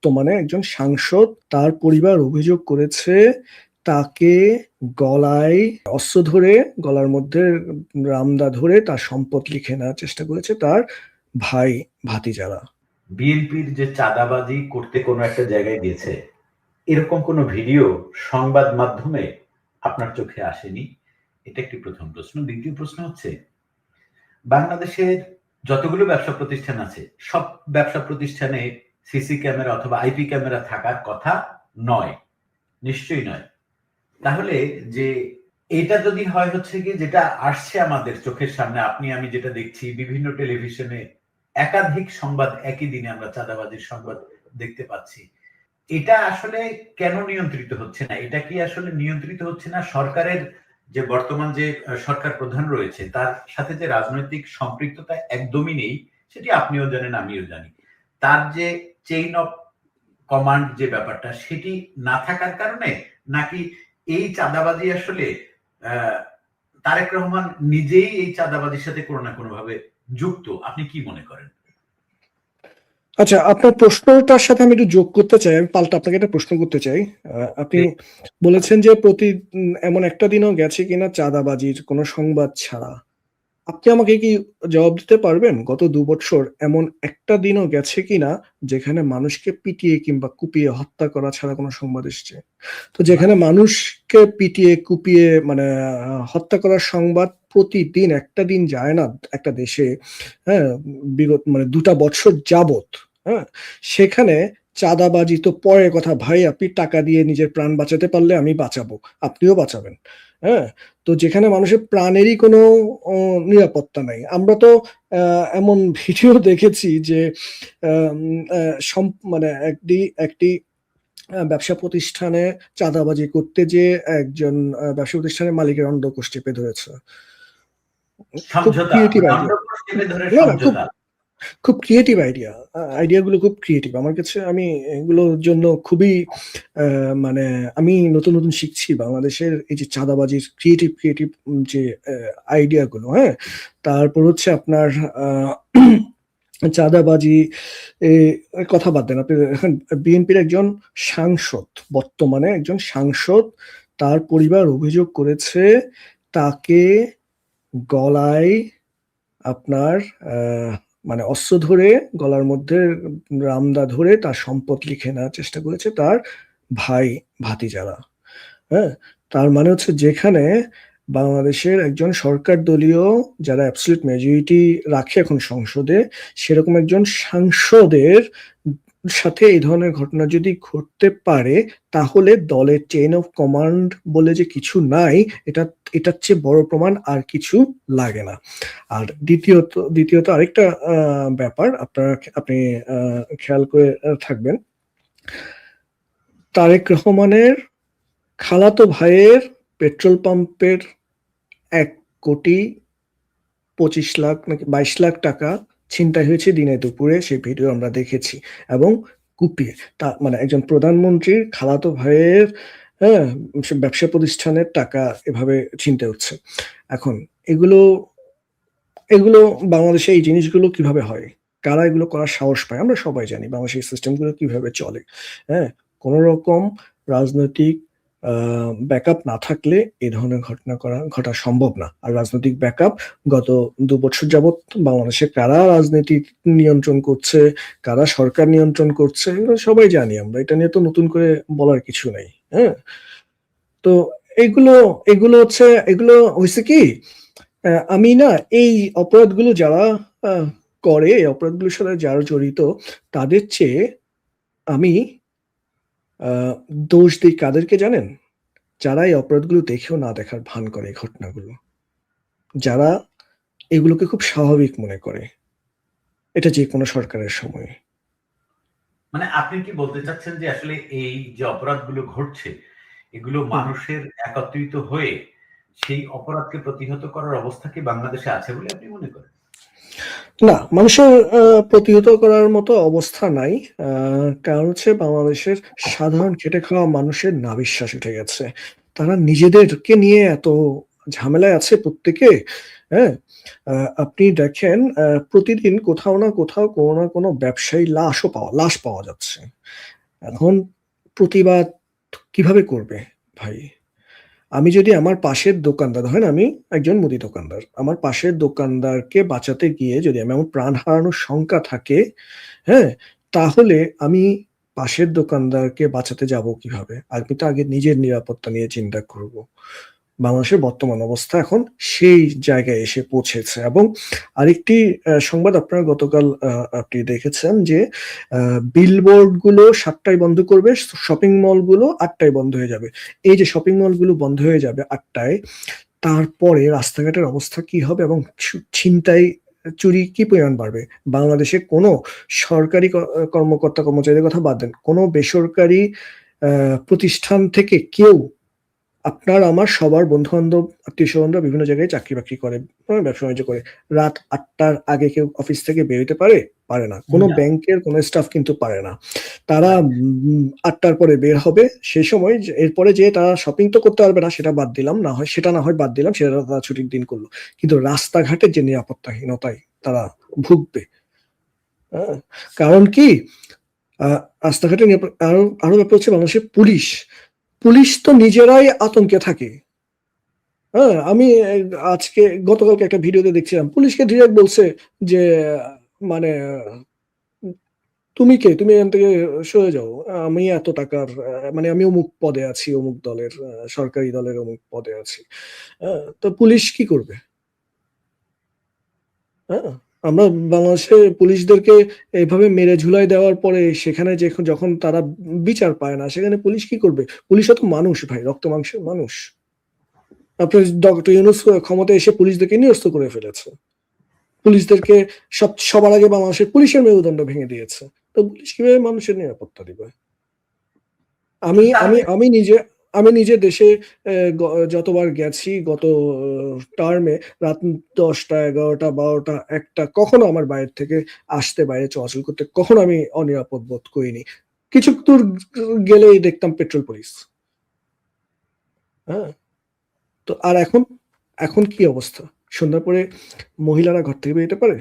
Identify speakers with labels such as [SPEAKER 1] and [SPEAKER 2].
[SPEAKER 1] বর্তমানে একজন সাংসদ। তার পরিবার অভিযোগ করেছে তাকে গলায় অস্ত্র ধরে, গলার মধ্যে রামদা ধরে তার সম্পদ লিখে নেওয়ার চেষ্টা করেছে তার ভাই ভাতিজারা।
[SPEAKER 2] বিএনপির যে চাঁদাবাজি করতে কোনো একটা জায়গায় গেছে, এরকম কোনো ভিডিও সংবাদ মাধ্যমে আপনার চোখে আসেনি? এটা একটি প্রথম প্রশ্ন। দ্বিতীয় প্রশ্ন হচ্ছে, বাংলাদেশের যতগুলো ব্যবসা প্রতিষ্ঠান আছে, সব ব্যবসা প্রতিষ্ঠানে সিসি ক্যামেরা অথবা আইপি ক্যামেরা থাকার কথা নয়, নিশ্চয়ই নয়। তাহলে যে এটা যদি হয় হচ্ছে কি, যেটা আসছে আমাদের চোখের সামনে, আপনি আমি যেটা দেখছি বিভিন্ন টেলিভিশনে একাধিক সংবাদ একই দিনে আমরা চাঁদাবাজির সংবাদ দেখতে পাচ্ছি, এটা আসলে কেন নিয়ন্ত্রিত হচ্ছে না? এটা কি আসলে নিয়ন্ত্রিত হচ্ছে না সরকারের যে বর্তমান যে সরকার প্রধান রয়েছে তার সাথে যে রাজনৈতিক সম্পৃক্ততা একদমই নেই, সেটি আপনিও জানেন আমিও জানি। তার যে চেইন অফ কমান্ড যে ব্যাপারটা সেটি না থাকার কারণে, নাকি এই চাঁদাবাজি আসলে তারেক রহমান নিজেই এই চাঁদাবাজির সাথে কোনো না কোনো ভাবে যুক্ত? আপনি কি মনে করেন?
[SPEAKER 1] আচ্ছা, আপনার প্রশ্নটার সাথে আমি একটু যোগ করতে চাই, আমি পাল্টা আপনাকে একটা প্রশ্ন করতে চাই। আপনি বলেছেন যে এমন একটা দিনও গেছে কিনা চাঁদাবাজির কোনো সংবাদ ছাড়া। আপনি আমাকে কি জবাব দিতে পারবেন গত ২ বছর এমন একটা দিনও গেছে কিনা যেখানে মানুষকে পিটিয়ে কিংবা কুপিয়ে হত্যা করা ছাড়া কোনো সংবাদ এসছে? তো যেখানে মানুষকে পিটিয়ে কুপিয়ে মানে হত্যা করার সংবাদ প্রতিদিন, একটা দিন যায় না একটা দেশে, হ্যাঁ, বিগত ২টা বছর যাবত, হ্যাঁ, সেখানে চাঁদাবাজি তো পরের কথা ভাই। আপনি টাকা দিয়ে নিজের প্রাণ বাঁচাতে পারলে আমি বাঁচাবো, আপনিও বাঁচাবেন, হ্যাঁ। তো যেখানে মানুষের প্রাণেরই কোনো নিরাপত্তা নাই। আমরা তো এমন ভিডিও দেখেছি যে মানে একটি ব্যবসা প্রতিষ্ঠানে চাঁদাবাজি করতে যে একজন ব্যবসা প্রতিষ্ঠানের মালিকের অন্ডকোষ চেপে ধরেছে। খুব ক্রিয়েটিভ আইডিয়া। না না, খুব ক্রিয়েটিভ আইডিয়াগুলো খুব ক্রিয়েটিভ। আমার কাছে, আমি এগুলোর জন্য খুবই মানে আমি নতুন নতুন শিখছি বাংলাদেশের এই যে চাঁদাবাজির ক্রিয়েটিভ যে আইডিয়াগুলো, হ্যাঁ। তারপর হচ্ছে আপনার চাঁদাবাজি কথা বাদ দেন, আপনি এখন বিএনপির একজন সাংসদ, বর্তমানে একজন সাংসদ, তার পরিবার অভিযোগ করেছে তাকে গলায় আপনার মানে অস্ত্র ধরে, গলার মধ্যে রামদা ধরে তার সম্পদ লিখে নেওয়ার চেষ্টা করেছে তার ভাই ভাতিজারা, হ্যাঁ। তার মানে হচ্ছে যেখানে বাংলাদেশের একজন সরকার দলীয়, যারা অ্যাবসলিউট মেজরিটি রাখে এখন সংসদে, সেরকম একজন সাংসদের সাথে এই ধরনের ঘটনা যদি ঘটতে পারে, তাহলে দলের চেইন অফ কমান্ড বলে যে কিছু নাই, এটার চেয়ে বড় প্রমাণ আর কিছু লাগে না। আর দ্বিতীয়ত আরেকটা ব্যাপার আপনি খেয়াল করে থাকবেন, তারেক রহমানের খালাতো ভাইয়ের পেট্রোল পাম্পের ১,২৫,০০,০০০ নাকি ২২,০০,০০০ টাকা ছিনতাই হয়েছে দিনে দুপুরে, সেই ভিডিও আমরা দেখেছি। এবং কুপিয়ে, তা মানে একজন প্রধানমন্ত্রীর খালাতো ভাইয়ের, হ্যাঁ, ব্যবসা প্রতিষ্ঠানের টাকা এভাবে ছিনতাই হচ্ছে। এখন এগুলো এগুলো বাংলাদেশে এই জিনিসগুলো কিভাবে হয়, কারা এগুলো করার সাহস পায়? আমরা সবাই জানি বাংলাদেশের সিস্টেমগুলো কিভাবে চলে, হ্যাঁ। কোন রকম রাজনৈতিক ব্যাকআপ না থাকলে এই ধরনের ঘটা সম্ভব না। আর রাজনৈতিক ব্যাকআপ, গত ২ বছর যাবৎ বাংলাদেশে কারা রাজনীতি নিয়ন্ত্রণ করছে, কারা সরকার নিয়ন্ত্রণ করছে, এগুলো সবাই জানি আমরা। এটা নিয়ে তো নতুন করে বলার কিছু নেই, হ্যাঁ। তো এগুলো এগুলো হয়েছে কি, আমি না এই অপরাধগুলো যারা করে, এই অপরাধগুলোর সাথে যারা জড়িত, তাদের চেয়ে আমি দোষ দিই কাদেরকে জানেন? যারা এই অপরাধগুলো দেখেও না দেখার ভান করে, এই ঘটনাগুলো, যারা এগুলোকে খুব স্বাভাবিক মনে করে, এটা যে কোনো সরকারের সময়।
[SPEAKER 2] মানে আপনি কি বলতে চাচ্ছেন যে আসলে এই যে অপরাধগুলো ঘটছে, এগুলো মানুষের একত্রিত হয়ে সেই অপরাধকে প্রতিহত করার অবস্থা কি বাংলাদেশে আছে বলে আপনি মনে করেন?
[SPEAKER 1] না, মানুষের প্রতিহত করার মতো অবস্থা নাই। কারণ হচ্ছে বাংলাদেশের সাধারণ খেটে খাওয়া মানুষের নাভিশ্বাস উঠে গেছে। তারা নিজেদেরকে নিয়ে এত ঝামেলায় আছে প্রত্যেকে, হ্যাঁ? আপনি দেখেন প্রতিদিন কোথাও না কোথাও কোনো না কোনো ব্যবসায়ী লাশ পাওয়া যাচ্ছে। এখন প্রতিবাদ কিভাবে করবে ভাই? আমি যদি আমার পাশের দোকানদার, ধরেন আমি একজন মুদি দোকানদার। আমার পাশের দোকানদারকে বাঁচাতে গিয়ে যদি আমার প্রাণ হারানোর শঙ্কা থাকে, হ্যাঁ? তাহলে আমি পাশের দোকানদারকে বাঁচাতে যাবো কিভাবে? আমি তো আগে নিজের নিরাপত্তা নিয়ে চিন্তা করব। বাংলাদেশের বর্তমান অবস্থা এখন সেই জায়গায় এসে পৌঁছেছে এবং আরেকটি সংবাদ আপনারা গতকাল আপনি দেখেছেন যে বিলবোর্ড গুলো ৭ টায় বন্ধ করবে, শপিং মলগুলো ৮ টায় বন্ধ হয়ে যাবে। এই যে শপিং মলগুলো বন্ধ হয়ে যাবে ৮ টায়, তারপরে রাস্তাঘাটের অবস্থা কি হবে এবং ছিনতাই, চুরি কি পরিমাণ বাড়বে? বাংলাদেশে কোনো সরকারি কর্মকর্তা-কর্মচারীদের কথা বাদ দেন। কোনো বেসরকারি আ প্রতিষ্ঠান থেকে কেউ, আপনার আমার সবার বন্ধু-বান্ধব, আত্মীয়স্বজনরা বিভিন্ন জায়গায় চাকরি-বাকরি করে, ব্যবসা-বাণিজ্য করে। রাত ৮:০০ র আগে কেউ অফিস থেকে বের হইতে পারে? পারে না। কোনো
[SPEAKER 2] না,
[SPEAKER 1] ব্যাংকের কোনো স্টাফ কিন্তু পারে না। তারা
[SPEAKER 2] রাইট।
[SPEAKER 1] ৮:০০ র পরে বের হবে। সেই সময় এরপরে যেয়ে তারা শপিং তো করতে পারবে না, সেটা বাদ দিলাম। সেটা না হয় বাদ দিলাম, সেটা তারা ছুটির দিন করল। কিন্তু রাস্তাঘাটের যে নিরাপত্তাহীনতায় তারা ভুগবে, হ্যাঁ? কারণ কি? আ রাস্তাঘাটে আরো আরো ব্যাপার হচ্ছে বাংলাদেশের পুলিশ। পুলিশ তো নিজেরাই আতঙ্কে থাকে। হ্যাঁ? আমি আজকে গতকালকে একটা ভিডিওতে দেখছিলাম। পুলিশকে ডিরেক্ট বলছে যে মানে, উম "তুমি কে? তুমি এখান থেকে সরে যাও। আমি এত টাকার মানে আমি অমুক পদে আছি, অমুক দলের সরকারি দলের অমুক পদে আছি।" তো পুলিশ কি করবে? হ্যাঁ? আমরা বাংলাদেশে পুলিশদেরকে এভাবে মেরে ঝুলাই দেওয়ার পরে সেখানে যখন তারা বিচার পায় না, সেখানে পুলিশ কি করবে? পুলিশও তো মানুষ ভাই, রক্ত মাংসের মানুষ। আপনার ডক্টর ইউনূস ক্ষমতায় এসে পুলিশদেরকে নিরস্ত করে ফেলেছে। পুলিশদেরকে সবার আগে বাংলাদেশের পুলিশের মেরুদণ্ড ভেঙে দিয়েছে। তো পুলিশ কিভাবে মানুষের নিরাপত্তা দিবে? আমি আমি
[SPEAKER 2] তাহলে
[SPEAKER 1] আমি নিজে আমি নিজে দেশে এ গ যতবার গেছি গত টার্মে রাত ১০টা, ১১টা, ১২টা, ১টা কখনো আমার বাইরে থেকে আসতে, বাইরে চলাচল করতে কখনো আমি অনিরাপদ বোধ করিনি। কিছু দূর গেলেই দেখতাম পেট্রোল পুলিশ। হ্যাঁ? তো আর এখন কি অবস্থা? সন্ধ্যার পরে মহিলারা ঘর থেকে বের হতে পারে?